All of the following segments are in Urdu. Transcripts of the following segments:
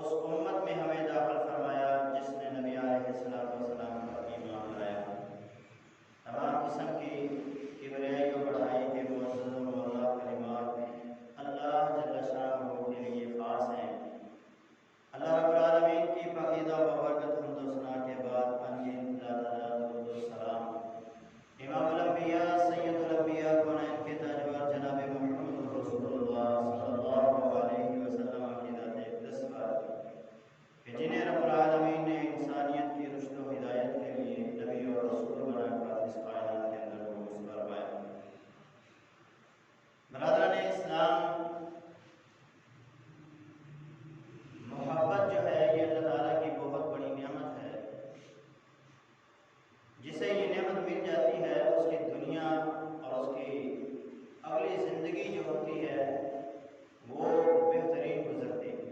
اس امت میں ہمیں داخل فرمایا جس نے نبی علیہ السلام پر ایمان لایا۔ تمام قسم کی کبریائی و بڑائی کے معزز و معلا کلمات اللہ جل شانہ کے لیے خاص ہیں۔ اللہ رب العالمین کی پاکیزہ و برکت حمد و ثنا کے بعد درود و سلام امام الانبیاء سید الانبیاء کونین کے تاجور جناب محمد رسول اللہ صلی اللہ علیہ وسلم کی ذات اقدس پر کہ جنہیں رب العالمین نے انسانیت کی رشد و ہدایت کے لیے نبی اور رسول بنا کر اس کائنات کے اندر مبعوث فرمایا۔ برادران اسلام، محبت جو ہے یہ اللہ تعالیٰ کی بہت بڑی نعمت ہے۔ جسے یہ نعمت مل جاتی ہے اس کی دنیا اور اس کی اگلی زندگی جو ہوتی ہے وہ بہترین گزرتی ہے۔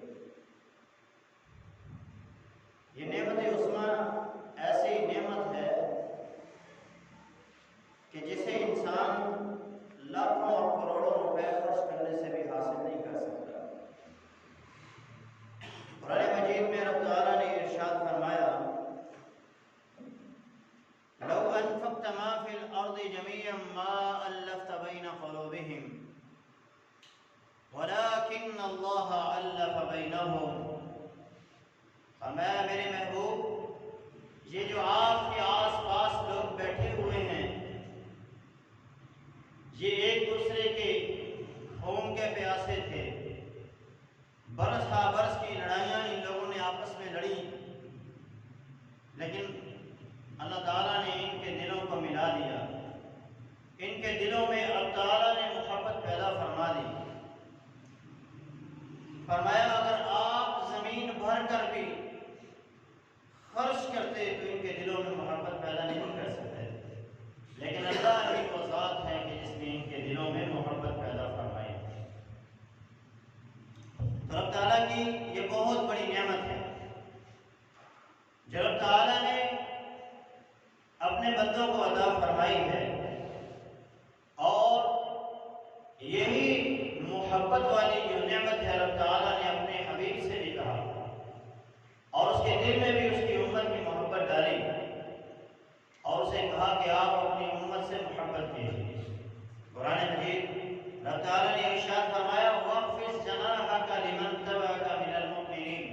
یہ نعمت عظمیٰ ایسی نعمت ہے کہ جسے انسان لاکھوں اور کروڑوں روپے خرچ کرنے سے بھی حاصل نہیں کر سکتا۔ قرآن مجید میں رب تعالیٰ نے ارشاد فرمایا لو انفقت ما فی الارض جميعا ما الفت بین قلوبهم ولكن اللہ الف بینہم۔ فرمایا میرے محبوب، یہ جو آپ کے آس پاس لوگ بیٹھے ہوئے ہیں یہ ایک دوسرے کے خون کے پیاسے تھے۔ برس ہا برس کی لڑائیاں ان لوگوں نے آپس میں لڑی، لیکن اللہ تعالیٰ نے ان کے دلوں کو ملا دیا۔ ان کے دلوں میں اللہ تعالیٰ نے محبت پیدا فرما دی۔ فرمایا اگر آپ زمین بھر کر بھی خرچ کرتے تو ان کے دلوں میں محبت پیدا نہیں کر سکتے، لیکن اللہ ہی وہ ذات ہے کہ جس نے ان کے دلوں میں محبت پیدا فرمائی۔ تو رب تعالیٰ کی یہ بہت بڑی نعمت ہے جو رب تعالیٰ نے اپنے بندوں کو عطا فرمائی ہے، اور یہی محبت والی جو نعمت ہے رب تعالیٰ نے اپنے حبیب سے بھی کہا اور اس کے دل میں بھی اس کی امت کی محبت ڈالی اور اسے کہا کہ آپ اپنی امت سے محبت کیجیے۔ قرآن مجید رب تعالیٰ نے ارشاد فرمایا وَاخْفِضْ جَنَاحَكَ لِمَنْ اتَّبَعَكَ مِنَ الْمُؤْمِنِينَ۔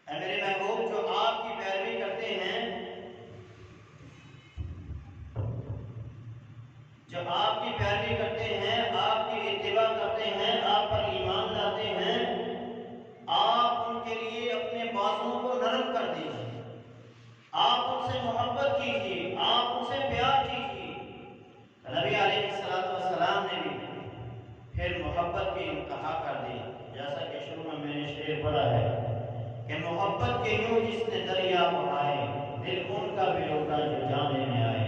اے میرے محبوب، جو آپ کی پیروی کرتے ہیں، جو آپ کی پیروی کرتے ہیں، آپ کی اتباع کرتے ہیں، آپ پر ایمان لاتے ہیں، آپ ان کے لیے اپنے بازوؤں کو نرم کر دیجیے، آپ ان سے محبت کیجیے، آپ ان سے پیار کیجیے۔ نبی علیہ السلام نے بھی پھر محبت کی انتہا کر دی، جیسا کہ شروع میں نے شعر پڑھا ہے کہ محبت کے یوں جس نے دریا بہائے دل ان کا بھی روکا جو جانے میں آئے۔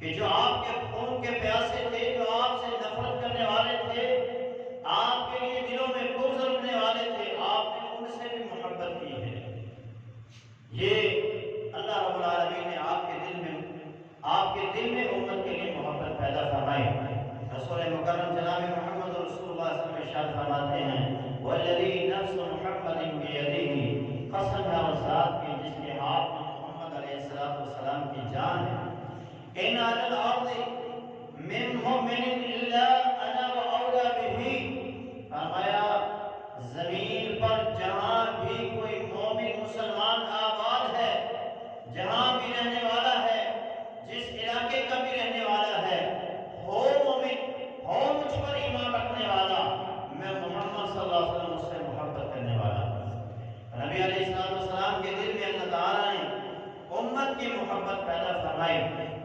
کہ جو آپ کے خون کے پیاسے تھے، جو آپ سے نفرت کرنے والے تھے، آپ کے لیے دلوں میں بغض رکھنے والے تھے، آپ نے ان سے بھی محبت کی ہے۔ یہ اللہ رب العالمین نے آپ کے دل میں امت کے لیے محبت پیدا فرمائی۔ رسول مکرم جناب محمد رسول اللہ صلی اللہ علیہ وسلم ارشاد فرماتے ہیں والذی نفس محمد بیدہ، قسم ہے اس ذات کی جس کے ہاتھ میں محمد علیہ السلام کی جان ہے، ان علی الارض من مؤمن الا انا واولی بہ۔ فرمایا زمین پر جہاں بھی کوئی مومن مسلمان آباد ہے، جہاں بھی رہنے والا ہے، جس علاقے کا بھی رہنے والا ہے، ہو مومن، ہو مجھ پر ایمان رکھنے والا، میں محمد صلی اللہ علیہ وسلم اس سے محبت کرنے والا۔ نبی علیہ السلام کے دل میں اللہ تعالیٰ نے امت کی محبت پیدا فرمائی،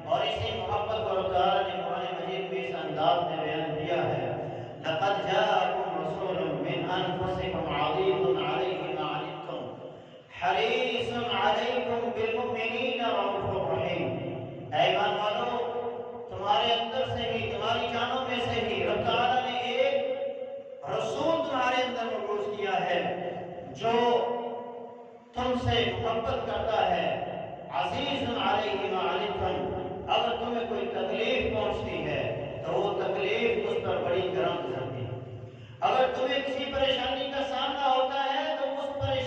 اور اسی محبت کو اللہ تعالیٰ نے قرآن مجید میں اس انداز میں بیان کیا ہے لَقَدْ جَاءَكُمْ رَسُولٌ مِّنْ أَنفُسِكُمْ عَزِيزٌ عَلَيْهِ مَا عَنِتُّمْ حَرِيصٌ عَلَيْكُمْ بِالْمُؤْمِنِينَ رَءُوفٌ رَحِيمٌ۔ اے ایمان والو، تمہارے اندر سے ہی، تمہاری جانوں میں سے ہی رب تعالیٰ نے ایک رسول تمہارے اندر مبعوث کیا ہے جو تم سے محبت کرتا ہے۔ عزیز علیہ ما عنتم، اگر تمہیں کوئی تکلیف پہنچتی ہے تو وہ تکلیف اس پر بڑی گرم گزرتی ہے، اگر تمہیں کسی پریشانی کا سامنا ہوتا ہے تو اس پریشانی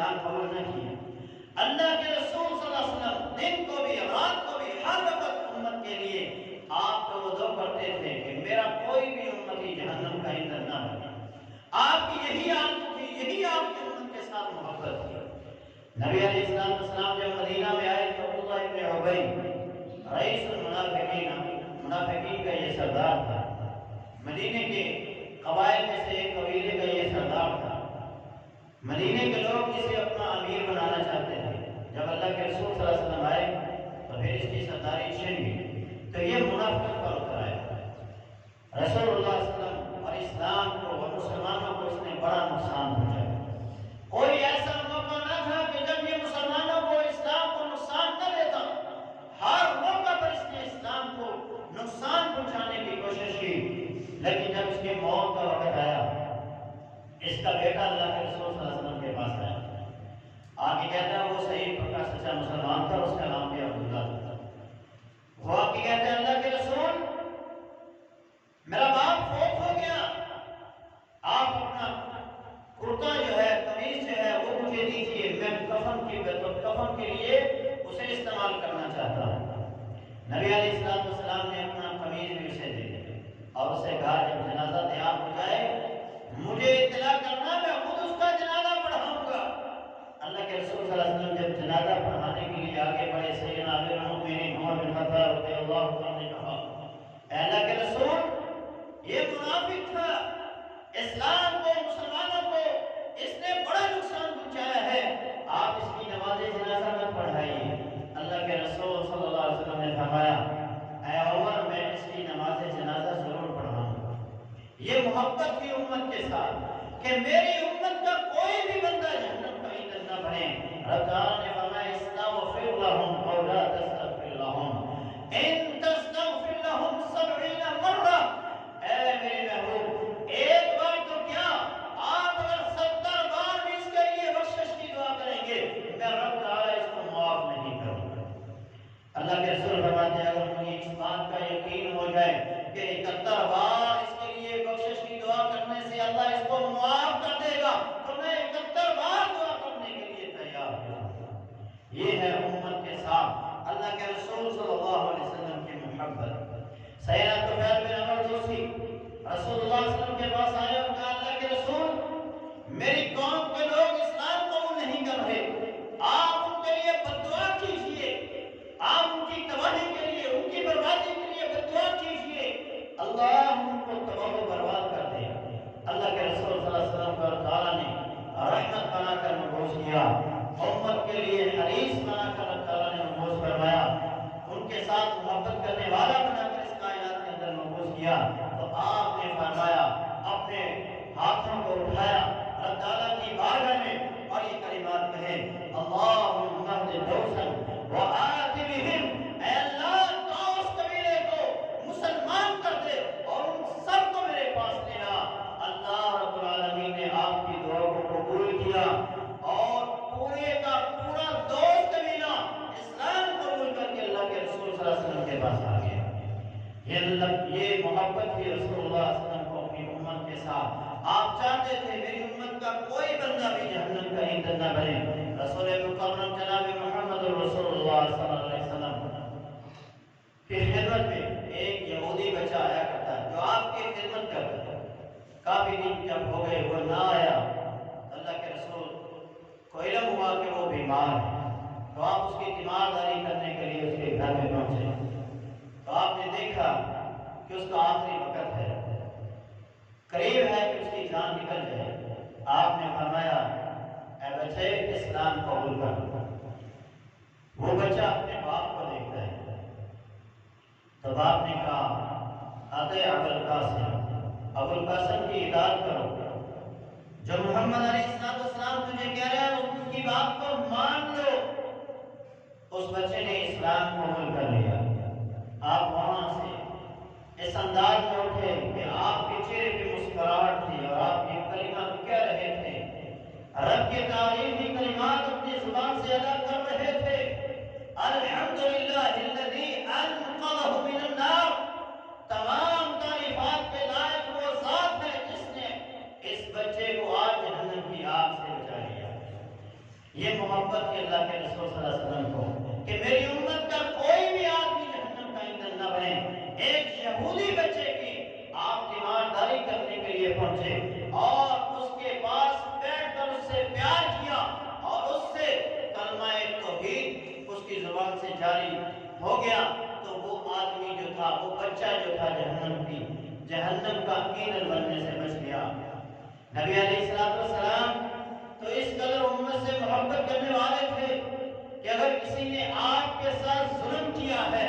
اسلام قبول نہ کیا۔ اللہ کے رسول صلی اللہ علیہ وسلم دن کو بھی رات کو بھی ہر وقت امت کے لیے آپ کو وہ دعا کرتے تھے کہ میرا کوئی بھی امتی جہنم کا ایندھن نہ بنے۔ آپ کی یہی عادت تھی، یہی آپ کی امت کے ساتھ محبت تھی۔ نبی علیہ السلام جب مدینہ میں آئے تو عبداللہ ابن عبی رئیس المنافقین کا یہ سردار تھا، مدینے کے قبائل میں سے ایک قبیلے کا یہ سردار تھا۔ مدینے کے لوگ اسے اپنا امیر بنانا چاہتے تھے۔ جب اللہ کے رسول صلی اللہ علیہ وسلم آئے تو پھر اس کی سرداری چھن گئی تو یہ منافقت پر اتر آئے۔ رسول اللہ صلی اللہ علیہ وسلم اور اسلام کو اور مسلمانوں کو اس نے بڑا نقصان پہنچایا۔ کوئی ایسا موقع نہ تھا کہ جب یہ مسلمانوں کو اسلام کو نقصان نہ دیتا، ہر موقع پر اس نے اسلام کو نقصان پہنچانے کی کوشش کی۔ لیکن جب اس کی موت کا وقت آیا، اس کا بیٹا اللہ کے رسول صلی اللہ علیہ وسلم کے پاس آیا، آگے کہتا ہے وہ صحیح پکا سچا مسلمان تھا، اس کا نام بھی عبداللہ تھا۔ وہ آگے کہتے ہیں اللہ کے رسول میرا باپ فوت ہو گیا، آپ اپنا کرتا جو ہے قمیص جو ہے وہ مجھے دیجیے، میں کفن کے لیے اسے استعمال کرنا چاہتا ہوں۔ نبی علیہ السلام نے اپنا قمیص بھی اسے دے دیا اور اسے کہا جب جنازہ تیار ہو جائے مجھے اطلاع کرنا، میں خود اس کا جنازہ پڑھاؤں گا۔ اللہ کے رسول صلی اللہ علیہ وسلم جب جنازہ پڑھانے کے لیے آگے بڑھے، سیدنا امیر المؤمنین عمر بن خطاب رضی اللہ عنہ نے کہا اے اللہ کے رسول یہ منافق تھا، اسلام کو مسلمانوں کو اس نے بڑا نقصان پہنچایا ہے، آپ اس کی نماز جنازہ مت پڑھائیے۔ اللہ کے رسول صلی اللہ علیہ وسلم نے فرمایا اے عمر میں اس کی نماز جنازہ ضرور پڑھاؤں گا۔ یہ محبت کی امت کے ساتھ کہ میری امت کا کوئی بھی بندہ جہنم کا ایندھن نہ بنے۔ رب تعالیٰ نے فرمایا استغفر لهم او لا تستغفر لهم ان تستغفر لهم 70 مرہ، اے میرے محبوب ایک بار تو کیا، آپ اگر 70 بار بھی اس کے لیے بخشش کی دعا کریں گے میں رب تعالیٰ اس کو معاف نہیں کروں گا۔ اللہ کے رسول فرماتے ہیں اگر مجھے اس بات کا یقین ہو جائے کہ 71 بار اس کے لیے بخشش کی دعا کرنے سے اللہ اس کو معاف کر دے گا تو میں 71 بار دعا کرنے کے لیے تیار ہوں۔ یہ ہے امت کے ساتھ اللہ کے رسول صلی اللہ علیہ وسلم کی محبت۔ سیدنا طفیل بن عمر دوسی رسول اللہ صلی اللہ علیہ وسلم کے پاس آئے اور کہا اللہ کے رسول میری قوم کے لوگ اسلام قبول نہیں کر رہے، آپ ان کے لیے بد دعا کیجیے، آپ ان کی تباہی کے لیے ان کی بربادی کے لیے بد دعا کیجیے، اللہ ان کو تباہ و برباد کر دے۔ اللہ کے رسول صلی اللہ علیہ وسلم کو تعالیٰ نے رحمت بنا کر مبعوث کیا، امت کے لیے حریص بنا کر تعالیٰ نے مبعوث فرمایا، ان کے ساتھ محبت کرنے والا بنا کر اس کائنات کے اندر مبعوث کیا۔ تو آپ نے فرمایا اپنے ہاتھوں کو اٹھایا اللہ تعالیٰ کی بارگاہ میں اور یہ کلمات کہے اللہم اہد دوسن وآت بہم، اے اللہ دوس قبیلے کو مسلمان کر دے اور ان سب کو میرے پاس لینا۔ اللہ رب العالمین نے آپ کی دعا کو قبول کیا اور پورے کا پورا دوست قبیلہ اسلام قبول کر کے اللہ کے رسول صلی اللہ علیہ وسلم کے پاس آ گیا۔ یہ محبت تھی رسول اللہ صلی اللہ علیہ وسلم کو اپنی امت کے ساتھ۔ آپ چاہتے تھے میری امت کا کوئی بندہ بھی جہنم کا ایندھن نہ بنے۔ رسول مکرم جناب محمد رسول اللہ صلی اللہ علیہ وسلم کی خدمت میں ایک یہودی بچہ آیا کرتا ہے جو آپ کی خدمت کرتا ہے۔ کافی دن جب ہو گئے وہ نہ آیا، اللہ کے رسول کو علم ہوا کہ وہ بیمار ہے، تو آپ اس کی تیمارداری کرنے کے لیے اس کے گھر میں پہنچے تو آپ نے دیکھا کہ اس کا آخری وقت ہے، قریب ہے کہ اس کی جان نکل جائے۔ آپ نے فرمایا اے بچے اسلام قبول کر۔ وہ بچہ اپنے باپ کو دیکھتا ہے تو باپ نے کہا اطیع ابو القاسم کی اطاعت کرو، جو محمد علیہ السلام تجھے کہہ رہا ہے اس کی بات کو مان لو۔ اس بچے نے اسلام قبول کر لیا۔ آپ وہاں سے اس انداز میں اٹھے کہ آپ کے چہرے پہ مسکراہٹ تھی اور آپ یہ کلمات کہہ رہے تھے، رب کے تعریفی کلمات اپنی زبان سے ادا کر رہے تھے، الحمدللہ الذی انقذہ من النار، تمام تعریفات کے لائق وہ ذات ہے جس نے اس بچے کو آج جہنم کی آگ سے بچا لیا۔ یہ محبت کی اللہ کے رسول صلی اللہ علیہ وسلم کو کہ میری امت کا کوئی بھی آدمی جہنم کا ایندھن نہ بنے۔ ایک یہودی بچے کی آپ تیمارداری کرنے کے لیے پہنچے اور اس کے پاس بیٹھ کر اس سے پیار کیا اور اس سے کلمہ توحید اس کی زبان سے جاری ہو گیا، تو وہ آدمی جو تھا، وہ بچہ جو تھا، جہنم کا ایندھن بننے سے بچ گیا۔ نبی علیہ السلام تو اس قدر امت سے محبت کرنے والے تھے کہ اگر کسی نے آپ کے ساتھ ظلم کیا ہے،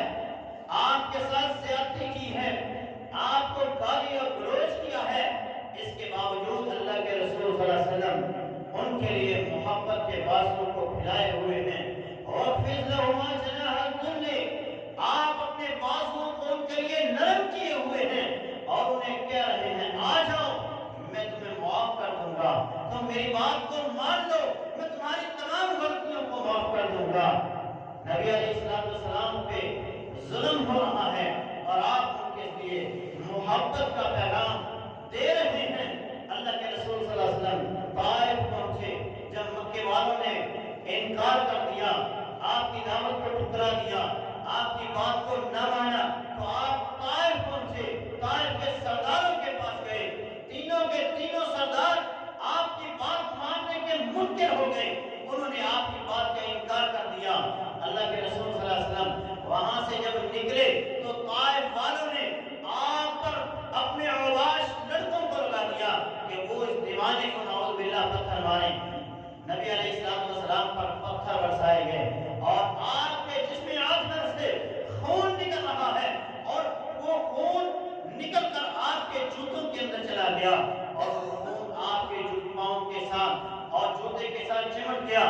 آپ کے ساتھ زیادتی کی ہے، آپ کو گالی اور گلوچ کیا ہے، اس کے باوجود اللہ کے رسول صلی اللہ علیہ وسلم ان کے لیے محبت کے بازو کو پھیلائے ہوئے ہیں۔ اور فِضْلَهُمَا جَنَاحَ الذُّلِّ، آپ اپنے بازو کو ان کے لیے نرم کیے ہوئے ہیں اور انہیں کہہ رہے ہیں آ جاؤ، میں تمہیں معاف کر دوں گا، تم میری بات کو مان لو، میں تمہاری تمام غلطیوں کو معاف کر دوں گا۔ نبی علیہ السلام پہ ظلم ہو رہا ہے اور آپ ان کے لیے محبت کا پیغام دے رہے ہیں۔ اللہ کے رسول صلی اللہ علیہ وسلم طائف پہنچے، جب مکے والوں نے انکار کر دیا، آپ کی دعوت کو ٹھکرا دیا، آپ کی بات کو نہ مانا، تو آپ طائف پہنچے، طائف کے سرداروں کے پاس گئے، تینوں کے تینوں سردار آپ کی بات ماننے کے منکر ہو گئے، انہوں نے آپ کی بات کا انکار کر دیا۔ اللہ کے رسول صلی اللہ علیہ وسلم وہاں سے جب نکلے تو طائف والوں نے آپ پر اپنے اوباش لڑکوں کو لگا دیا کہ وہ اس دیوانے کو نعوذ باللہ پتھر ماریں۔ نبی علیہ السلام پر پتھر برسائے گئے اور آپ کے جسم اطہر سے خون نکل رہا ہے اور وہ خون نکل کر آپ کے جوتوں کے اندر چلا گیا اور وہ خون آپ کے پاؤں کے ساتھ اور جوتے کے ساتھ چمٹ گیا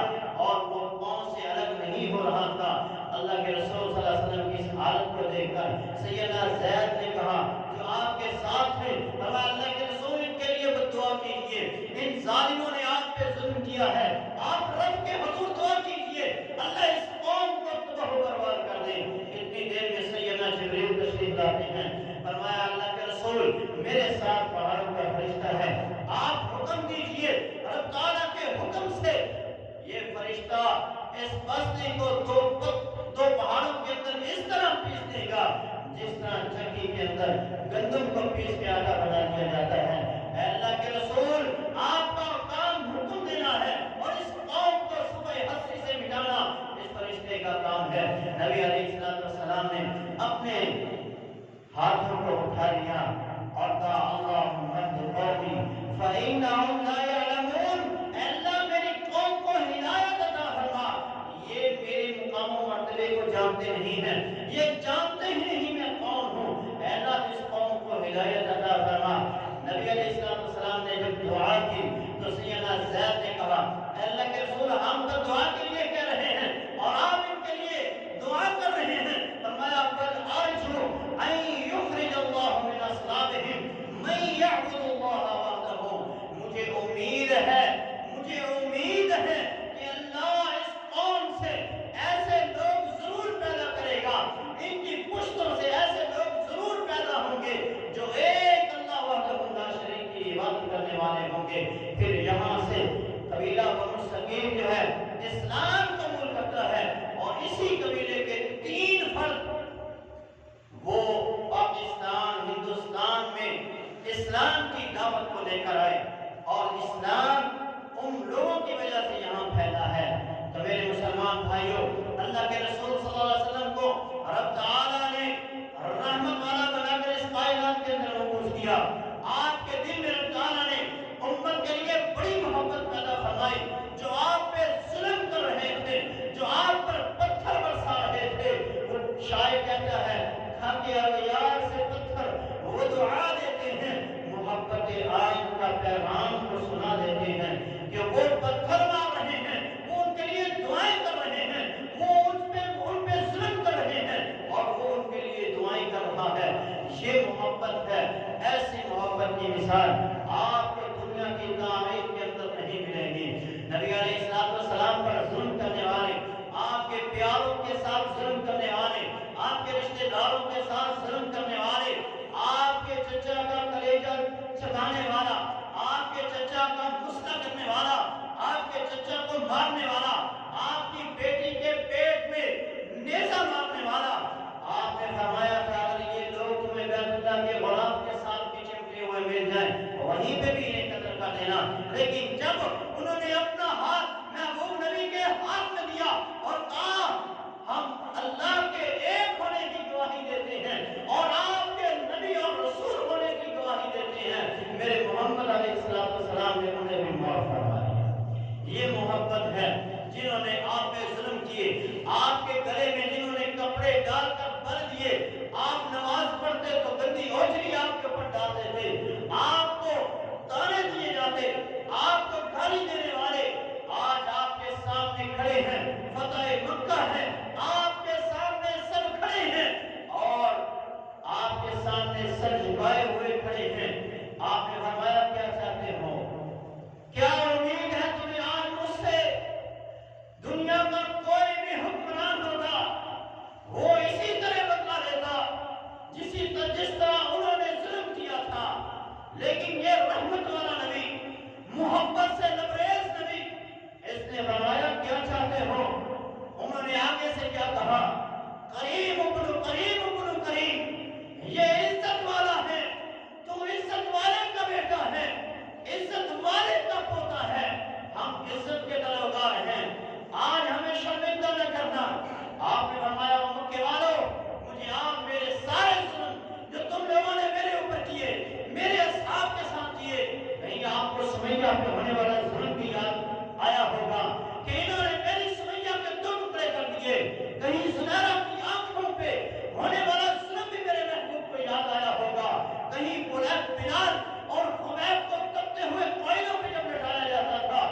اور وہ پاؤں سے الگ نہیں ہو رہا تھا۔ اللہ کے رسول صلی اللہ علیہ وسلم کی اس حالت کو دیکھ کر سیدنا زید نے کہا جو آپ کے ساتھ تھے، فرمایا اللہ کے رسول ان کے لیے دعا کیجئے، ان ظالموں نے آپ پہ ظلم کیا ہے، آپ رب کے حضور دعا کیجئے اللہ اس قوم کو تباہ و برباد کر دے۔ اتنی دیر میں سیدنا جبریل تشریف لاتے ہیں، فرمایا اللہ کے رسول میرے ساتھ پہاڑوں کا فرشتہ ہے، آپ حکم دیجئے، رب تعالیٰ کے حکم سے یہ فرشتہ اس بستی کو دو پہاڑوں کے اندر اس طرح پیس دے گا جس طرح چکی کے اندر گندم کو پیس کے آٹا بنا دیا جاتا ہے۔ اے اللہ کے رسول آپ کا کام حکم دینا ہے اور اس قوم کو صبح ہستی سے مٹانا اس فرشتے کا کام ہے۔ نبی علیہ السلام نے اپنے ہاتھوں کو اٹھا لیا اور کہا اللہم اہد قومی فإنہم لا یعلمون، اے اللہ میری قوم کو ہدایت عطا فرما، یہ میرے مقام و مرتبے کو جانتے نہیں ہیں، یہ جانتے ہی نہیں میں کون ہوں، اے اللہ اس قوم کو ہدایت عطا فرما۔ نبی علیہ السلام نے جب دعا کی تو سیدنا زید نے کہا اے اللہ کے رسول ہم تو دعا کے لیے کہہ رہے ہیں اور آپ ان کے لیے دعا کر رہے ہیں، فرمایا بل ارجو ان یخرج اللہ من اصلابہم من یعبد اللہ وحدہ، مجھے امید ہے کہ اللہ اس قوم سے ایسے لوگ ضرور پیدا کرے گا، ان کی پشتوں سے ایسے لوگ ضرور پیدا ہوں گے جو ایک اللہ وحدہ لا شریک کی عبادت کرنے والے ہوں گے۔ پھر یہاں سے قبیلہ بنو ثقیف جو ہے اسلام قبول کرتا ہے اور اسی قبیلے کے 3 فرد وہ پاکستان ہندوستان میں اسلام کی دعوت کو لے کر آئے اور اسلام ان لوگوں کی وجہ سے یہاں پھیلا ہے۔ تو میرے مسلمان بھائیوں، اللہ کے رسول صلی اللہ علیہ وسلم کو رب تعالیٰ نے رحمت والا بنا کر اس کائنات کے اندر مبعوث کیا۔ آپ کے دل میں رب تعالیٰ نے امت کے لیے بڑی محبت پیدا فرمائی، جو آپ پہ ظلم کر رہے تھے، جو آپ پر پتھر برسا رہے تھے، وہ شاعر کہتا ہے کھا کے اغیار سے پتھر وہ دعا دیتے ہیں، محبت آئین کا کر دینا، لیکن جب انہوں نے اپنا ہاتھ محبوب نبی کے ہاتھ میں دیا اور کہا ہم اللہ کے ایک ہونے کی گواہی دیتے ہیں اور آپ کے نبی اور رسول ہونے کی گواہی دیتے ہیں، میرے محمد علیہ السلام نے انہیں بھی معاف فرما دیا۔ یہ محبت ہے جنہوں نے آپ پہ ظلم کیے، آپ کے گلے میں جنہوں نے کپڑے ڈال کر بھر دیے، آپ نماز پڑھتے تو گندی اوجری آپ کے اوپر ڈالتے تھے، آپ کو تانے دیے جاتے، آپ کو گالی دینے والے آج آپ کے سامنے کھڑے ہیں، فتح مکہ ہے، آپ کے سامنے سب کھڑے ہیں اور آپ کے سامنے سر جھکائے ہوئے کھڑے ہیں۔ آپ نے فرمایا کیا چاہتے ہو؟ کیا امید ہے تمہیں آج مجھ سے؟ دنیا کا کوئی بھی حکمران ہوتا وہ اسی طرح بدلا لیتا جس طرح انہوں نے ظلم کیا تھا، لیکن یہ رحمت والا نبی، محبت سے لبریز نبی، اس نے فرمایا کیا چاہتے ہو؟ انہوں نے آگے سے کیا کہا؟ کریم ابن کریم ابن کریم، یہ عزت والا ہے، تو عزت والے کا بیٹا ہے، عزت والے کا پوتا ہے، ہم عزت کے طلبگار ہیں، آج ہمیں شرمندہ نہ کرنا۔ آپ نے فرمایا مکے والوں، مجھے آپ میرے سارے ظلم جو تم لوگوں نے میرے اوپر کیے، میرے اصحاب کے ساتھ کیے، کہیں آپ کو سمیہ پہ ہونے والا ظلم بھی یاد آیا ہوگا کہ انہوں نے میری سمیہ کے 2 ٹکڑے کر دیے، کہیں زنیرہ کی آنکھوں پہ ہونے والا ظلم بھی میرے محبوب کو یاد آیا ہوگا، کہیں بلال اور خبیب کو تپتے ہوئے کوئلوں پہ جب لٹایا جاتا تھا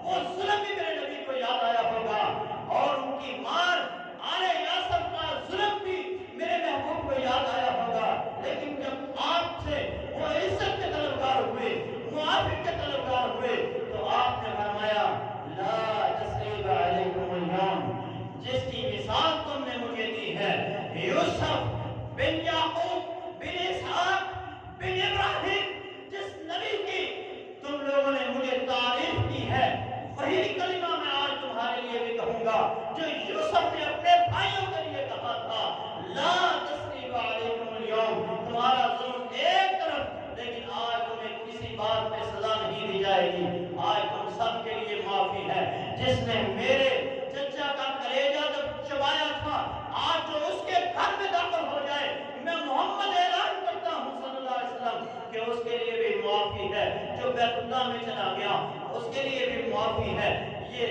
وہ ظلم بھی میرے نبی کو یاد آیا ہوگا، اور ان کی مار آل یاسر کا ظلم بھی میرے محبوب کو یاد آیا ہوگا، لیکن جب آپ سے وہ عزت کے طلبگار ہوئے، معافی کے طلبگار ہوئے، تو آپ نے فرمایا لا تثریب علیکم اليوم، جس کی مثال تم نے مجھے دی ہے، یوسف بن یعقوب بن اسحاق بن ابراہیم، جس نبی کی تم لوگوں نے مجھے تعریف کی ہے، وہی کلمہ میں آج تمہارے لیے بھی کہوں گا جو یوسف نے اپنے بھائیوں کے لیے کہا تھا، لا تثریب علیکم اليوم، تمہارا ظلم ایک طرف، لیکن آج تمہیں کسی بات پہ سزا نہیں دی جائے گی، آج تم سب کے لیے معافی ہے۔ جس نے میرے چچا کا کلیجہ جب چبایا تھا، آج جو اس کے گھر میں داخل ہو جائے، میں محمد اعلان کرتا ہوں صلی اللہ علیہ وسلم کہ اس کے لیے بھی معافی ہے، جو بیت اللہ میں چلا گیا اس کے لیے بھی معافی ہے۔ یہ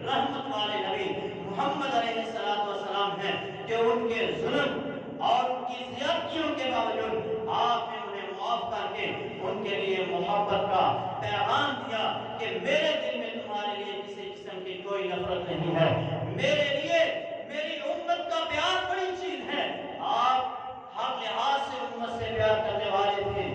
رحمت والے نبی محمد علیہ السلام ہیں کہ ان کے ظلم اور ان کی زیادتیوں کے باوجود آپ نے انہیں معاف کر کے ان کے لیے محبت کا پیغام دیا کہ میرے دل میں تمہارے لیے کسی قسم کی کوئی نفرت نہیں ہے، میرے لیے میری امت کا پیار بڑی چیز ہے، آپ ہر لحاظ سے امت سے پیار کرنے والے تھے۔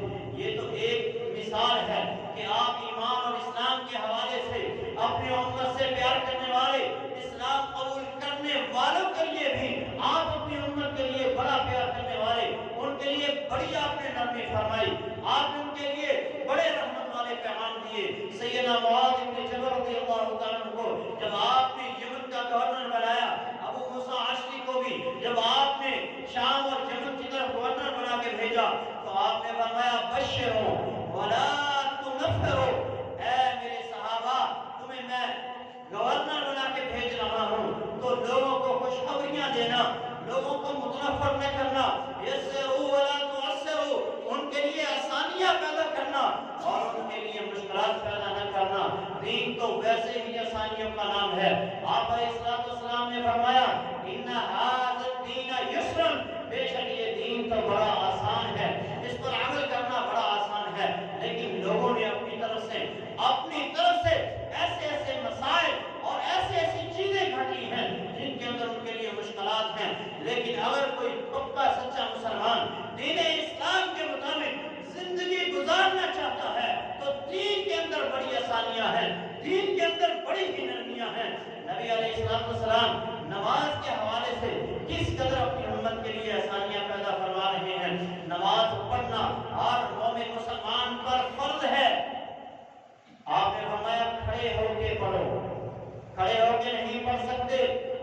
یہ تو ایک مثال ہے کہ آپ ایمان اور اسلام کے حوالے سے اپنی امت سے پیار کرنے والے، اسلام قبول کرنے والوں کے لیے بھی آپ اپنی امت کے لیے بڑا پیار کرنے والے، ان کے لیے بڑی آپ نے نرمی فرمائی، آپ نے ان کے لیے بڑے رحمت والے پیغام دیے۔ سیدنا معاذ بن جبل رضی اللہ تعالیٰ عنہ کو جب آپ نے یمن کا گورنر بنایا، ابو موسیٰ عشری کو بھی جب آپ نے شام اور یمن کی طرف گورنر بنا کے بھیجا تو آپ نے فرمایا بشروا ولا تنفروا، اے میرے صحابہ تمہیں میں گورنر بنا کے بھیج رہا ہوں تو لوگوں کو خوشخبریاں دینا، لوگوں کو متنفر نہ کرنا، یسروا ولا تعسروا، ان کے لیے آسانیاں پیدا کرنا اور ان کے لیے مشکلات پیدا نہ کرنا۔ دین تو ویسے ہی آسانیوں کا نام ہے۔ آپ علیہ السلام نے فرمایا ان ھذا الدین یسر، بے شک یہ دین تو بڑا آسان ہے، اس پر عمل کرنا بڑا آسان ہے، لیکن لوگوں نے اپنی طرف سے ایسے مسائل اور ایسی چیزیں گھٹی ہیں جن کے اندر ان کے لیے مشکلات ہیں، لیکن اگر کوئی پکا سچا مسلمان دین اسلام کے مطابق زندگی گزارنا چاہتا ہے تو دین کے اندر بڑی آسانیاں ہیں، دین کے اندر بڑی ہی نرمیاں ہیں۔ نبی علیہ السلام نماز کے حوالے سے کس قدر اپنی امت کے لیے آسانیاں پیدا فرما رہے ہیں۔ نماز پڑھنا ہر مومن مسلمان پر فرض ہے۔ آپ نے فرمایا کھڑے ہو کے پڑھو، کھڑے ہو کے نہیں پڑھ سکتے،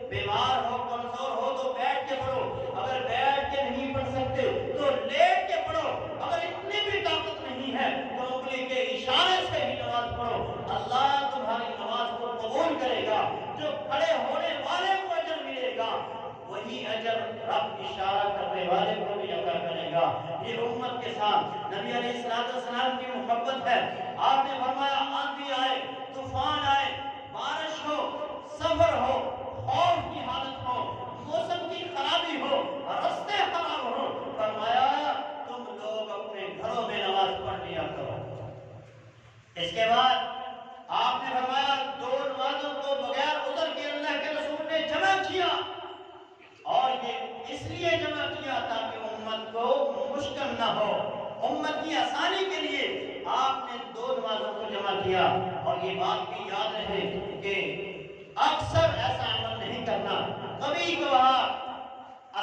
بیمار ہو کمزور ہو تو بیٹھ کے پڑھو، اگر بیٹھ کے نہیں پڑھ سکتے تو لیٹ کے پڑھو، اگر اتنی بھی طاقت نہیں ہے تو انگلی کے اشارے سے ہی نماز رب اشارہ کرنے والے کو بھی عطا کرے گا۔ یہ امت کے ساتھ نبی علیہ السلام کی محبت ہے۔ آپ نے فرمایا آندھی آئے، طوفان آئے، بارش ہو، سفر ہو، خوف کی حالت ہو، موسم کی خرابی ہو، راستے خراب ہو، فرمایا تم لوگ اپنے گھروں میں نماز پڑھ لیا کرو۔ اس کے بعد آپ نے فرمایا دو نمازوں کو بغیر عذر کے اللہ کے رسول نے جمع کیا، اور یہ اس لیے جمع کیا تاکہ امت کو مشکل نہ ہو، امت کی آسانی کے لیے آپ نے دو نمازوں کو جمع کیا۔ اور یہ بات بھی یاد رہے کہ اکثر ایسا عمل نہیں کرنا، کبھی کبھار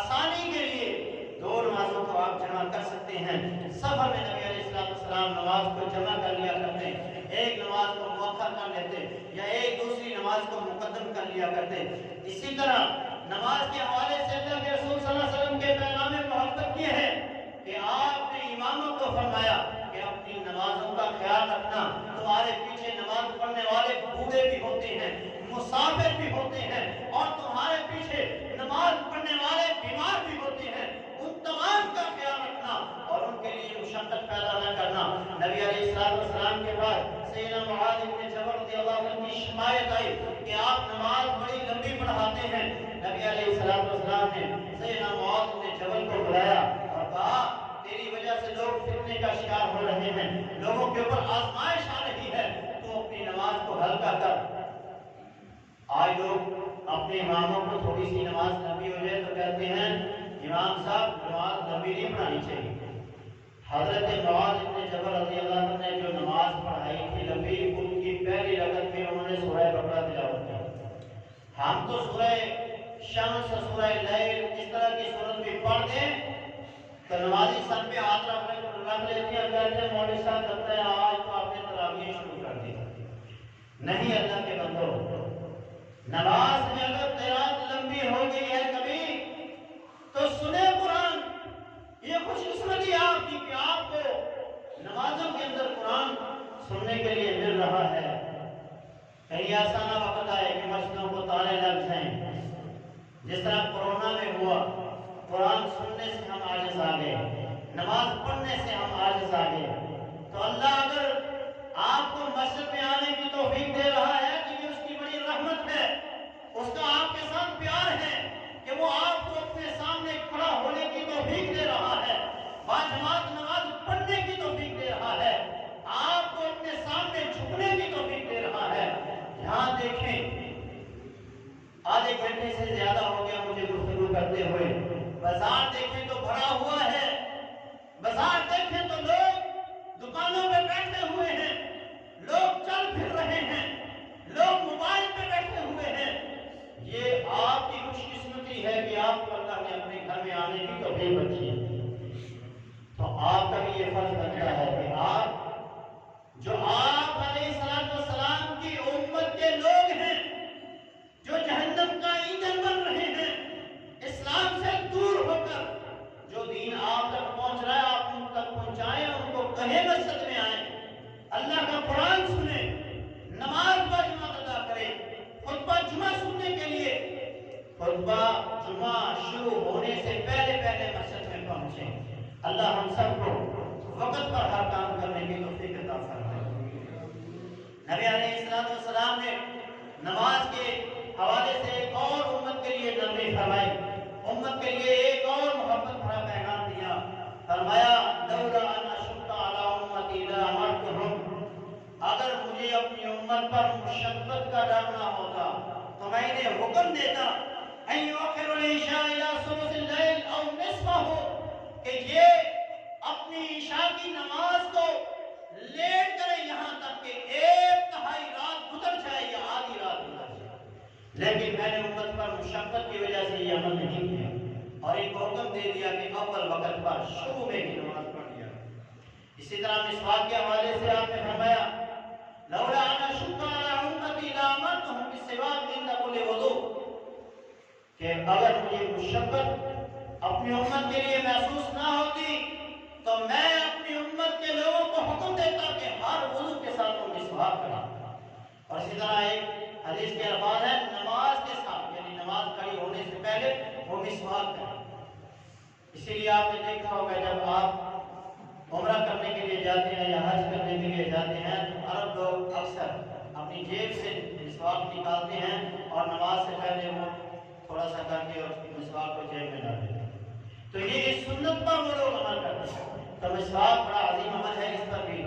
آسانی کے لیے دو نمازوں کو آپ جمع کر سکتے ہیں۔ سفر میں نبی علیہ السلام نماز کو جمع کر لیا کرتے، ایک نماز کو مؤخر کر لیتے یا ایک دوسری نماز کو مقدم کر لیا کرتے۔ اسی طرح نماز کے حوالے سے اللہ کے رسول صلی اللہ علیہ وسلم کے پیغام محبت یہ ہے کہ آپ نے اماموں کو فرمایا کہ اپنی نمازوں کا خیال رکھنا، تمہارے پیچھے نماز پڑھنے والے بوڑھے بھی ہوتے ہیں، مسافر بھی ہوتے ہیں، اور تمہارے پیچھے نماز پڑھنے والے بیمار بھی ہوتے ہیں، ان تمام کا خیال رکھنا اور ان کے لیے مشقت پیدا نہ کرنا۔ نبی علیہ السلام کے بعد سیدنا معاذ بن جبل رضی اللہ عنہ کی شکایت آئی کہ آپ نماز بڑی لمبی پڑھاتے ہیں۔ نبی علیہ السلام نے سیدنا معاذ بن جبل کو بلایا اور کہا تیری وجہ سے لوگ فتنے کا شکار ہو رہے ہیں، لوگوں کے اوپر آزمائش آ رہی ہے، تو اپنی نماز کو ہلکا کر۔ آج لوگ اپنے اماموں کو تھوڑی سی نماز لمبی ہو جائے تو کہتے ہیں امام صاحب نماز لمبی نہیں پڑھانی چاہیے۔ حضرت معاذ بن جبل رضی اللہ عنہ نے جو نماز پڑھائی تھی لمبی، ان کی پہلی رکعت میں انہوں نے سورہ بقرہ تلاوت کی۔ ہم تو سورہ شمس، سورہ لیل اس طرح کی سورت بھی پڑھ دیں تو نمازی سر پہ ہاتھ رکھ لیتے ہیں، کہتے ہیں مولوی صاحب لگتا ہے آج تو آپ نے تراویح شروع کر دی۔ نہیں اللہ کے بندو، نماز میں اگر قرات لمبی ہو گئی ہے کبھی تو سنے قرآن۔ یہ خوش قسمتی آپ کی کہ آپ کو نمازوں کے اندر قرآن سننے کے لیے مل رہا ہے۔ کہیں ایسا نہ وقت آئے کہ مسجدوں کو تالے لگ جائیں، جس طرح کورونا میں ہوا، قرآن سننے سے ہم عاجز آ گئے، نماز پڑھنے سے ہم عاجز آ گئے۔ تو اللہ اگر آپ کو مسجد میں آنے کی توفیق دے رہا ہے تو یہ اس کی بڑی رحمت ہے، اس کا آپ کے ساتھ پیار ہے کہ وہ آپ کو اپنے سامنے کھڑا ہونے کی توفیق دے رہا ہے، باجماعت نماز پڑھنے کی توفیق دے رہا ہے، آپ کو اپنے سامنے جھکنے کی توفیق دے رہا ہے۔ یہاں دیکھیں آدھے گھنٹے سے زیادہ ہو گیا مجھے گفتگو کرتے ہوئے، بازار دیکھیں تو بھرا ہوا ہے، بازار دیکھیں تو لوگ دکانوں پہ بیٹھے ہوئے ہیں، لوگ چل پھر رہے ہیں، لوگ موبائل پہ بیٹھے ہوئے ہیں۔ یہ آپ کی خوش قسمتی ہے کہ آپ کو اللہ نے اپنے گھر میں آنے کی توفیق بخشی ہے۔ تو آپ کا بھی یہ فرض بنتا ہے کہ آپ جو آپ علیہ السلام کی امت کے لوگ ہیں، جو جہنم کا ایندھن بن رہے ہیں، اسلام سے دور ہو کر جو دین آپ تک پہنچ رہا ہے آپ ان تک پہنچائیں، ان کو کہیں مسجد میں آئیں، اللہ کا قرآن سنیں، نماز باجماعت ادا کریں، خطبہ جمعہ سننے کے لیے خطبہ جمعہ شروع ہونے سے پہلے مسجد میں پہنچیں۔ اللہ ہم سب کو وقت پر ہر کام کرنے کی توفیق عطا فرمائے۔ نبی علیہ السلام نے نماز کے حوالے سے ایک اور امت کے لیے نرمی فرمائی، امت کے لیے ایک اور محبت بھرا پیغام دیا۔ فرمایا لولا ان اشق علی امتی لامرتهم، اگر مجھے اپنی امت پر مشقت کا ڈر نہ ہوتا تو میں انہیں حکم دیتا ان یؤخر العشاء الی ثلث اللیل او نصفه، کہ یہ اپنی عشاء کی نماز کو لیٹ کریں یہاں تک کہ ایک تہائی رات گزر جائے یا آدھی رات گزر جائے، لیکن میں نے امت پر مشقت کی وجہ سے یہ عمل نہیں کیا اور ان کو حکم دے دیا کہ اول وقت پر شروع میں ہی نماز پڑھ لیا۔ اسی طرح مسواک کے حوالے سے آپ نے فرمایا لولا ان اشق علی امتی لامرتهم بالسواک عند كل وضوء، کہ اگر مجھے مشقت اپنی امت کے لیے محسوس نہ ہوتی تو میں اپنی امت کے لوگوں کو حکم دیتا کہ ہر وضو کے ساتھ وہ مسواک کریں۔ اور اسی طرح ایک حدیث کے الفاظ ہے نماز کے ساتھ، یعنی نماز کھڑی ہونے سے پہلے وہ مسواک کریں۔ اسی لیے آپ نے دیکھا ہوگا جب آپ عمرہ کرنے کے لیے جاتے ہیں یا حج کرنے کے لیے جاتے ہیں تو عرب لوگ اکثر اپنی جیب سے مسواک نکالتے ہیں اور نماز سے پہلے وہ تھوڑا سا کر کے اور مسواک کو جیب میں ڈال دیتے ہیں۔ تو یہ اس سنت پر وہ لوگ عمل کرتے ہیں۔ تو مسواک بڑا عظیم عمل ہے، اس پر بھی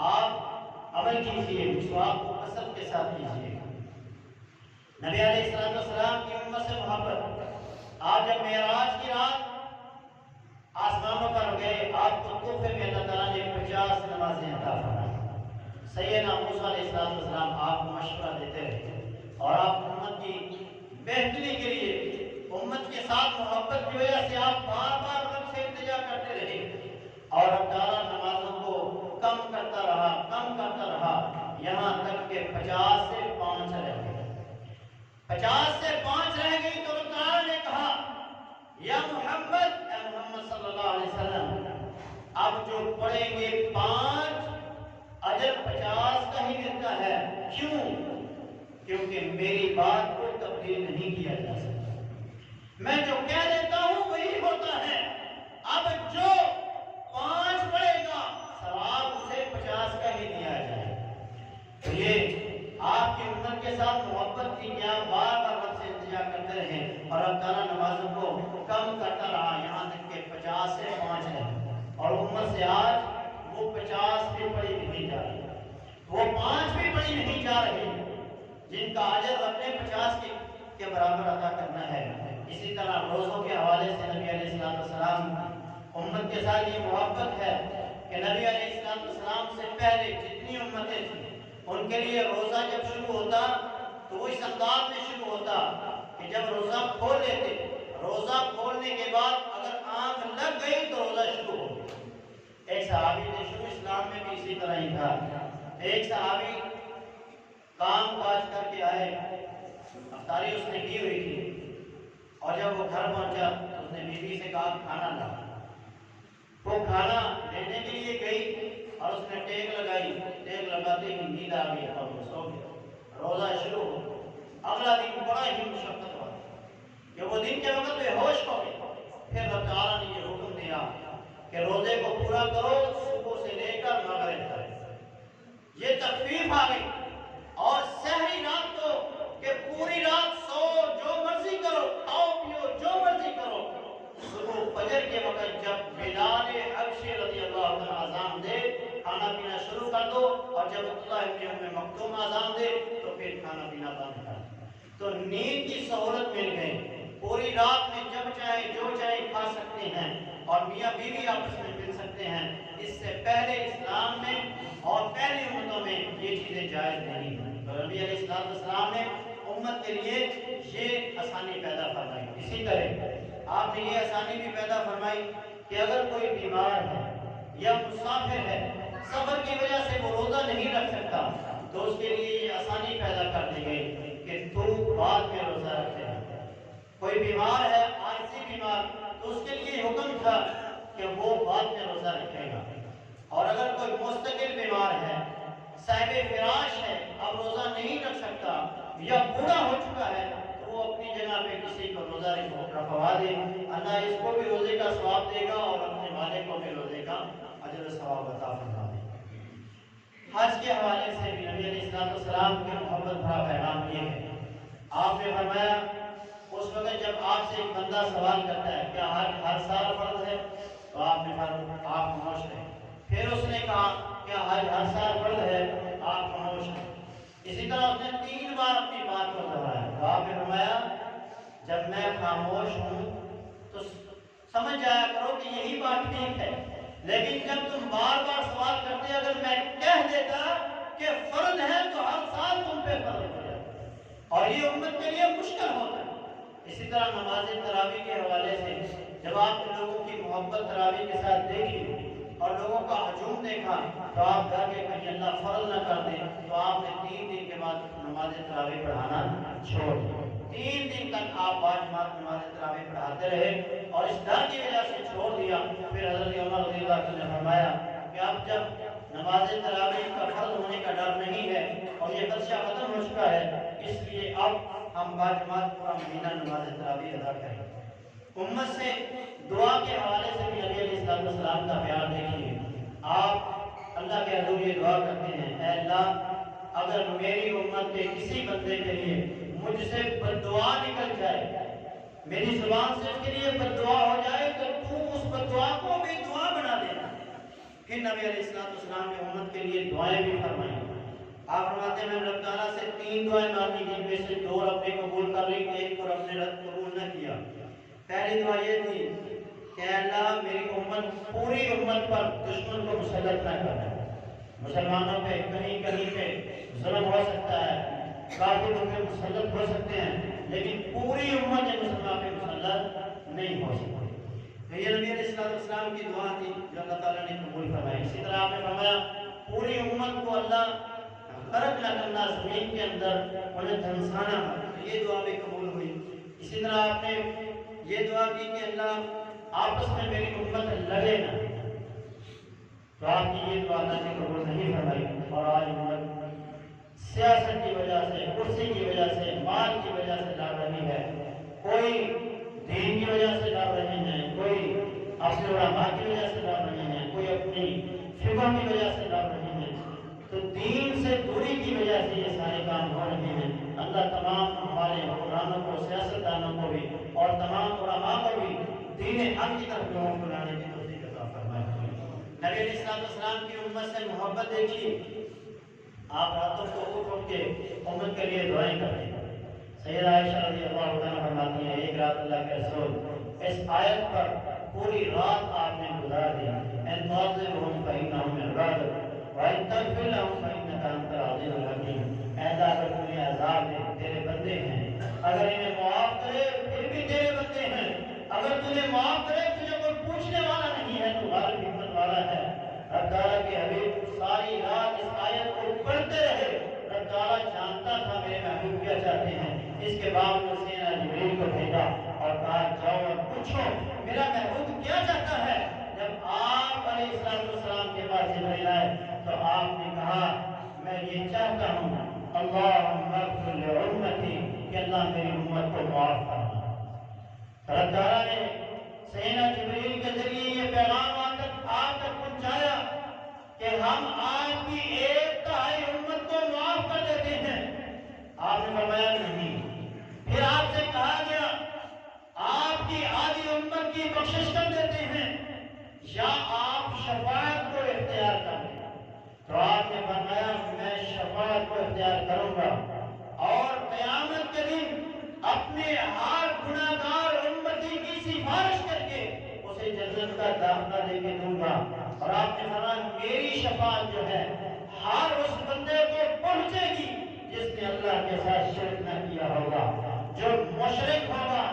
آپ عمل کیجیے، مسواک کو کثرت کے ساتھ کیجیے۔ نبی علیہ السلام کی امت سے محبت، آپ جب معراج کی رات آسمانوں پر گئے، آپ کو تحفے میں اللہ تعالیٰ نے 50 نمازیں عطا فرمائیں۔ سیدنا موسیٰ علیہ السلام آپ کو مشورہ دیتے رہے اور آپ امت کی بہتری کے لیے، امت کے ساتھ محبت کی وجہ سے آپ بار بار رب سے التجا کرتے رہے اور اب تعالیٰ نمازوں کو کم کرتا رہا یہاں تک کہ 50 سے 5 رہ گئی۔ 50 سے 5 رہ گئی تو رب تعالیٰ نے کہا یا محمد، اے محمد صلی اللہ علیہ وسلم، اب جو پڑھیں گے 5 اجر 50 کا ہی ملتا ہے۔ کیوں؟ کیونکہ میری بات کو تبدیل نہیں کیا جا سکتا، میں جو کہہ دیتا ہوں وہی ہوتا ہے۔ اب جو 5 پڑھے گا ثواب اسے 50 کا ہی دیا جائے۔ تو یہ آپ کی امت کے ساتھ محبت تھی کہ آپ بار بار رب سے التجا کرتے رہے اور اب تعالیٰ نمازوں کو کم کرتا رہا یہاں تک کہ 50 سے 5 ہے، اور امت سے آج وہ 50 بھی پڑھی نہیں جا رہی، وہ 5 بھی پڑھی نہیں جا رہی جن کا اجر رب نے 50 کے برابر عطا کرنا ہے۔ اسی طرح روزوں کے حوالے سے نبی علیہ السلام امت کے ساتھ یہ محبت ہے کہ نبی علیہ السلام سے پہلے جتنی امتیں تھیں ان کے لیے روزہ جب شروع ہوتا تو وہ اس انداز میں شروع ہوتا کہ جب روزہ کھول لیتے، روزہ کھولنے کے بعد اگر آنکھ لگ گئی تو روزہ شروع ہو گیا۔ ایک صحابی نے شروع اسلام میں بھی اسی طرح ہی تھا۔ ایک صحابی کام کاج کر کے آئے، افطاری اس نے کی ہوئی تھی، اور جب وہ گھر پہنچا تو اس نے بیوی سے کہا کھانا لا۔ وہ کھانا لینے کے لیے گئی اور اس نے ٹیک لگائی، ٹیک لگاتے ہی نیند آ گئی اور وہ سو گیا۔ روزہ شروع ہو، اگلا دن بڑا ہی مشقت ہوا کہ وہ دن کے وقت بے ہوش ہو گئے۔ پھر رب تعالیٰ نے یہ حکم دیا کہ روزے کو پورا کرو صبح سے لے کر مغرب تک۔ یہ تخفیف آ گئی، اور سحری رات کو کہ پوری رات سو، جو مرضی کرو، کھاؤ پیو، جو مرضی کرو، صبح فجر کے وقت جب بلال حبشی رضی اللہ عنہ اذان دے کھانا پینا شروع کر دو، اور جب عبداللہ ابن ام مکتوم اذان دے تو پھر کھانا پینا بند کر دو۔ تو نیند کی سہولت مل گئی، پوری رات میں جب چاہے جو چاہے کھا سکتے ہیں اور میاں بیوی آپس میں مل سکتے ہیں۔ اس سے پہلے اسلام میں اور پہلی امتوں میں یہ چیزیں جائز نہیں ہیں۔ تو نبی علیہ السلام نے امت کے لیے یہ آسانی پیدا فرمائی۔ اسی طرح آپ نے یہ آسانی بھی پیدا فرمائی کہ اگر کوئی بیمار ہے یا مسافر ہے، سفر کی وجہ سے وہ روزہ نہیں رکھ سکتا، تو اس کے لیے یہ آسانی پیدا کر دی گئی کہ تو بعد میں روزہ رکھے۔ کوئی بیمار ہے، عارضی بیمار، تو اس کے لیے حکم تھا کہ وہ بعد میں روزہ رکھے گا۔ اور اگر کوئی مستقل بیمار ہے، صاحب فراش ہے، اب روزہ نہیں رکھ سکتا یا بوڑھا ہو چکا ہے، تو وہ اپنی جگہ پہ کسی کو روزہ رکھوا دے، اللہ اس کو بھی روزے کا ثواب دے گا اور اپنے مالک کو بھی روزے کا اجر و ثواب عطا فرما دے گا۔ حج کے حوالے سے بھی نبی علیہ السلام کے محبت بھرا پیغام یہ ہے۔ آپ نے فرمایا اس وقت جب آپ سے ایک بندہ سوال کرتا ہے کیا حج ہر سال فرض ہے، تو آپ نے فرمایا آپ خاموش رہیں۔ پھر اس نے کہا کیا حج ہر سال فرض ہے، آپ خاموش رہیں۔ اسی طرح اس نے 3 بار اپنی بات کو دہرایا، تو آپ نے فرمایا جب میں خاموش ہوں تو سمجھ جایا کرو کہ یہی بات ٹھیک ہے، لیکن جب تم بار بار سوال کرتے اگر میں کہہ دیتا کہ فرض ہے تو ہر سال تم پہ فرض ہو جائے اور یہ امت کے لیے مشکل ہوتا ہے۔ اسی طرح نماز تراویح کے حوالے سے جب آپ نے لوگوں کی محبت تراویح کے ساتھ دیکھی اور لوگوں کا ہجوم دیکھا تو آپ گھر کے کہیں اللہ فرض نہ کر دیں، تو آپ نے 3 دن کے بعد نماز تراویح پڑھانا چھوڑ دیا۔ 3 دن تک آپ باجماعت نماز تراویح پڑھاتے رہے اور اس ڈر کی وجہ سے چھوڑ دیا۔ پھر حضرت عمر رضی اللہ عنہ نے فرمایا کہ اب جب نماز تراویح کا فرض ہونے کا ڈر نہیں ہے اور یہ خدشہ ختم ہو چکا ہے، اس لیے اب ہم باجماعت پورا مہینہ نماز تراویح ادا کریں۔ امت سے دعا کے حوالے سے بھی نبی علیہ السلام کا پیار دیکھیے. آپ اللہ کے حضور یہ دعا کرتے ہیں، اے اللہ اگر میری امت کے کسی بندے کے لیے مجھ سے بد دعا نکل جائے، میری زبان سے اس کے لیے بد دعا ہو جائے، تو تو اس بد دعا کو بھی دعا بنا دینا. پھر نبی علیہ السلام نے امت کے لیے دعائیں بھی فرمائیں. آپ فرماتے ہیں میں نے رب تعالیٰ سے 3 دعائیں مانگی، جن میں سے 2 رب نے قبول کر لی، ایک کو رب نے رد قبول نہ کیا. پہلی دعا یہ تھی کہ اے اللہ میری امت پوری امت پر دشمن کو مسلط نہ کرنا. مسلمانوں پہ کہیں کہیں پہ ظلم ہو سکتا ہے، کافر ان پہ مسلط ہو سکتے ہیں، لیکن پوری امت مسلمان پہ مسلط نہیں ہو سکتی. تو یہ نبی علیہ السلام کی دعا تھی جو اللہ تعالیٰ نے قبول فرمائی. اسی طرح آپ نے فرمایا پوری امت کو اللہ غرق نہ کرنا زمین کے اندر، انہیں دھنسانا. یہ دعا بھی قبول ہوئی. اسی طرح آپ نے یہ دعا کی کہ اللہ آپس میں میری امت لڑے نہ. تو آپ کی یہ دعا اللہ نے قبول نہیں فرمائی، اور آج امت سیاست کی وجہ سے، کرسی کی وجہ سے، مال کی وجہ سے لڑ رہی ہے. کوئی دین کی وجہ سے لڑ رہے ہیں، کوئی اپنے علماء کی وجہ سے لڑ رہے ہیں، کوئی اپنی فقہ کی وجہ سے لڑ رہے ہیں. تو دین سے دوری کی وجہ سے یہ سارے کام ہو رہے ہیں. اللہ تمام ہمارے حکمرانوں کو، سیاستدانوں کو بھی، اور تمام علماء کو بھی دین حق کی طرف لوگوں کو لانے کی توفیق عطا فرمائے. نبی علیہ السلام کی امت سے محبت دیکھیے. آپ راتوں کو اٹھ کے امت کے لیے دعائیں کرتے ہیں. سیدہ عائشہ رضی اللہ عنہا فرماتی ہیں ایک رات اللہ کے رسول اس آیت پر پوری رات آپ نے گزار دی. ان تعذبهم فإنهم عبادك وإن تغفر لهم فإنك أنت العزيز الحكيم. اے اللہ اگر تمہیں عذاب دے، تیرے بندے ہیں، اگر انہیں معاف کرے پھر بھی تیرے بندے ہیں، اگر تمہیں معاف کرے تجھے کوئی پوچھنے والا نہیں ہے، تو غالب حکمت والا ہے. رب تعالیٰ کے حبیب ساری رات اس آیت کو پڑھتے رہے. رب تعالیٰ جانتا تھا میرے محبوب کیا چاہتے ہیں. اس کے باوجود سیدنا جبریل کو بھیجا اور کہا جاؤ اور پوچھو میرا محبوب کیا چاہتا ہے. جب آپ علیہ السلام کے پاس جبریل آئے تو آپ نے کہا میں یہ چاہتا ہوں اللہم اغفر لامتی، کہ اللہ میری امت کو معاف کرنا. رب تعالیٰ نے سیدنا جبریل کے ذریعے یہ پیغام آپ تک پہنچایا کہ ہم آپ کی 1/3 امت کو معاف کر دیتے ہیں. آپ نے فرمایا نہیں. پھر آپ سے کہا گیا آپ کی آدھی امت کی بخشش کر دیتے ہیں یا آپ شفاعت کو اختیار کر لیں. تو آپ نے فرمایا میں شفاعت کو اختیار کروں گا، اور قیامت کے دن اپنے ہر گناہگار امتی کی سفارش کر کے اسے جنت کا داخلہ دے کے دوں گا. اور آپ نے فرمایا میری شفاعت جو ہے ہر اس بندے کو پہنچے گی جس نے اللہ کے ساتھ شرک نہ کیا ہوگا. جو مشرک ہوگا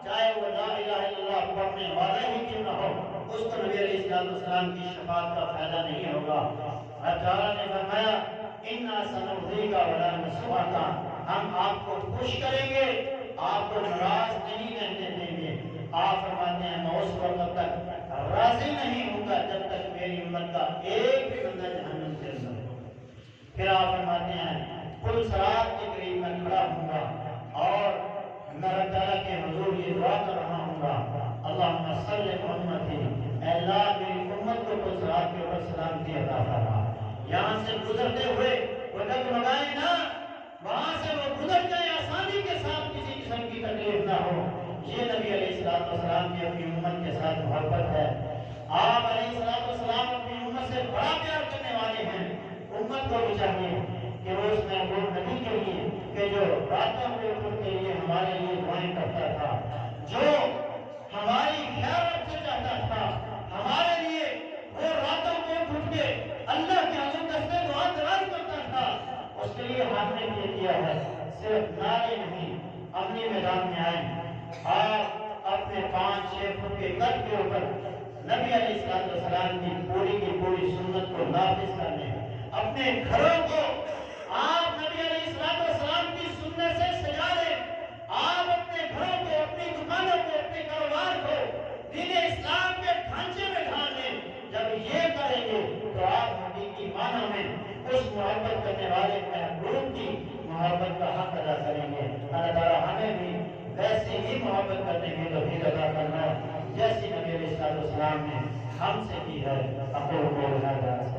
چاہے وہ لا الہ الا اللہ پڑھنے والا ہی کیوں نہ ہو، اس کو نبی علیہ السلام کی شفاعت کا فائدہ نہیں ہوگا. اللہ تعالیٰ نے فرمایا اِنَّا سَنُرْضِيكَ وَلَا نَسُوءَكَ، ہم آپ کو خوش کریں گے، آپ کو ناراض نہیں رہنے دیں گے. آپ فرماتے ہیں میں اس وقت تک راضی نہیں ہوں گا جب تک میری امت کا ایک بھی بندہ جہنم سے نہ ہو. پھر آپ فرماتے ہیں پل صراط کے قریب میں کھڑا ہوں گا اور میں رب تعالیٰ کے حضور یہ دعا کر رہا ہوں گا اللہم صلی محمدی، اے اللہ میری امت کو پل صراط کے اوپر سلامتی عطا فرما. یہاں سے گزرتے ہوئے وہ ڈگمگائیں نہ، وہاں سے وہ گزر جائے آسانی کے ساتھ، کسی قسم کی تکلیف نہ ہو. یہ نبی علیہ السلام کی اپنی امت کے ساتھ محبت ہے. آپ علیہ السلام اپنی امت سے بڑا پیار کرنے والے ہیں. امت کو بھی چاہیے کہ روز محبوب نبی کے لیے کہ جو راتوں کو اٹھ کے لیے ہمارے لیے دعائیں کرتا تھا، جو ہماری خیرات سے چاہتا تھا، ہمارے لیے وہ راتوں کو اٹھ کے اللہ کے حضور دستے دعا دراز کرتا تھا، اس کے لیے ہم نے یہ کیا ہے. صرف نعرے نہیں، اپنی میدان میں آئیں. آپ اپنے 5-6 فٹ کے قد کے اوپر نبی علیہ السلام کی پوری سنت کو نافذ کرنے، اپنے گھروں کو آپ نبی علیہ السلام کی سنت سے سجا لیں. آپ اپنے گھروں کو، اپنی دکانوں کو، اپنے کاروبار کو دین اسلام کے ڈھانچے میں ڈھال لیں. جب یہ کریں گے تو آپ حقیقی معنوں میں اس محبت کرنے والے محبوب کی محبت کا حق ادا کریں گے. اللہ تعالیٰ ہمیں بھی ویسے ہی محبت کرنے کی توفیق عطا فرمائے. ہم سے بھی ہے۔ أقول قولي هذا